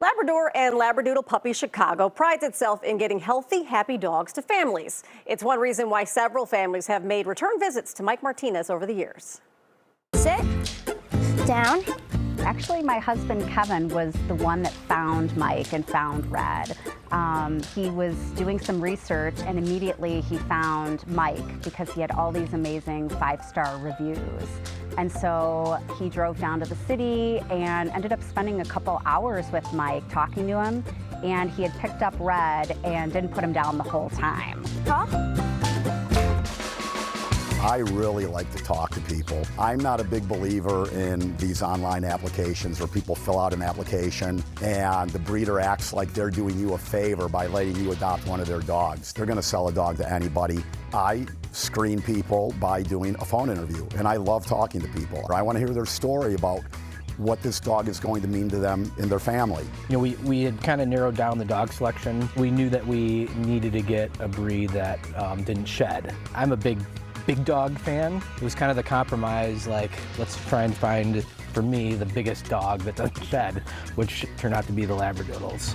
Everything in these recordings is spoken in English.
Labrador and Labradoodle Puppy Chicago prides itself in getting healthy, happy dogs to families. It's one reason why several families have made return visits to Mike Martinez over the years. Sit down. Actually, my husband Kevin was the one that found Mike and found Red. He was doing some research and immediately he found Mike because he had all these amazing 5-star reviews. And so he drove down to the city and ended up spending a couple hours with Mike talking to him, and he had picked up Red and didn't put him down the whole time. Talk. I really like to talk to people. I'm not a big believer in these online applications where people fill out an application and the breeder acts like they're doing you a favor by letting you adopt one of their dogs. They're gonna sell a dog to anybody. I screen people by doing a phone interview, and I love talking to people. I wanna hear their story about what this dog is going to mean to them and their family. You know, we had kind of narrowed down the dog selection. We knew that we needed to get a breed that didn't shed. I'm a big dog fan. It was kind of the compromise, like, let's try and find, for me, the biggest dog that doesn't shed, which turned out to be the Labradoodles.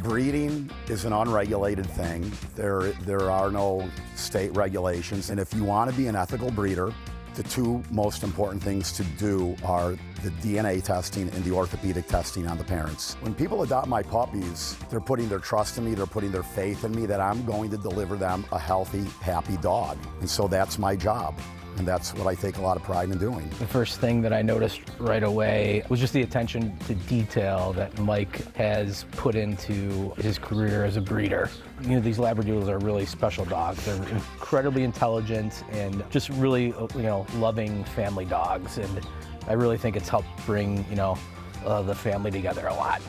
Breeding is an unregulated thing. There are no state regulations, and if you want to be an ethical breeder, the two most important things to do are the DNA testing and the orthopedic testing on the parents. When people adopt my puppies, they're putting their trust in me, they're putting their faith in me that I'm going to deliver them a healthy, happy dog. And so that's my job. And that's what I take a lot of pride in doing. The first thing that I noticed right away was just the attention to detail that Mike has put into his career as a breeder. You know, these Labradoodles are really special dogs. They're incredibly intelligent and just really, you know, loving family dogs. And I really think it's helped bring, you know, the family together a lot.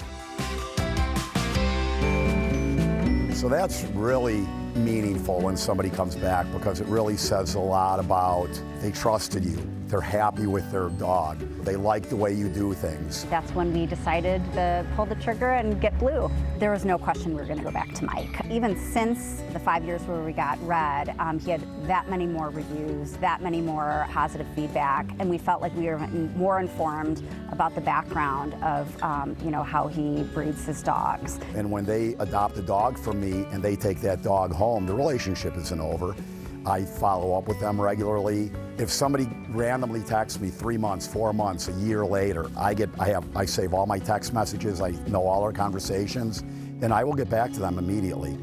So that's really meaningful when somebody comes back, because it really says a lot about they trusted you. They're happy with their dog. They like the way you do things. That's when we decided to pull the trigger and get Blue. There was no question we were going to go back to Mike. Even since the 5 years where we got Red, he had that many more reviews, that many more positive feedback, and we felt like we were more informed about the background of you know, how he breeds his dogs. And when they adopt a dog from me and they take that dog home, the relationship isn't over. I follow up with them regularly. If somebody randomly texts me 3 months, 4 months, a year later, I save all my text messages, I know all our conversations, and I will get back to them immediately.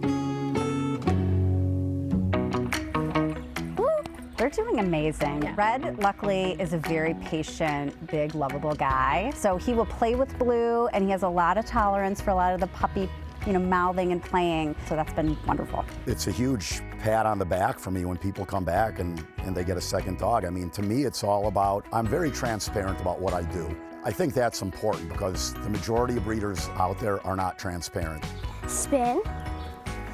They're doing amazing. Yeah. Red, luckily, is a very patient, big, lovable guy. So he will play with Blue, and he has a lot of tolerance for a lot of the puppy, you know, mouthing and playing. So that's been wonderful. It's a huge pat on the back for me when people come back and they get a second dog. I mean, to me, it's all about, I'm very transparent about what I do. I think that's important because the majority of breeders out there are not transparent. Spin.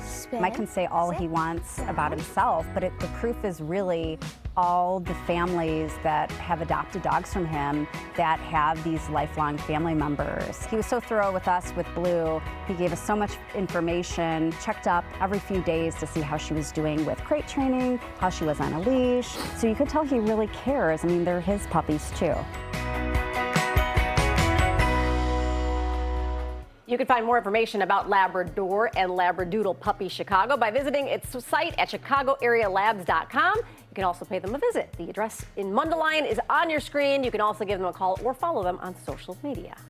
Spin. Mike can say all he wants about himself, but the proof is really all the families that have adopted dogs from him that have these lifelong family members. He was so thorough with us with Blue. He gave us so much information, checked up every few days to see how she was doing with crate training, how she was on a leash. So you could tell he really cares. I mean, they're his puppies too. You can find more information about Labrador and Labradoodle Puppy Chicago by visiting its site at chicagoarealabs.com. You can also pay them a visit. The address in Mundelein is on your screen. You can also give them a call or follow them on social media.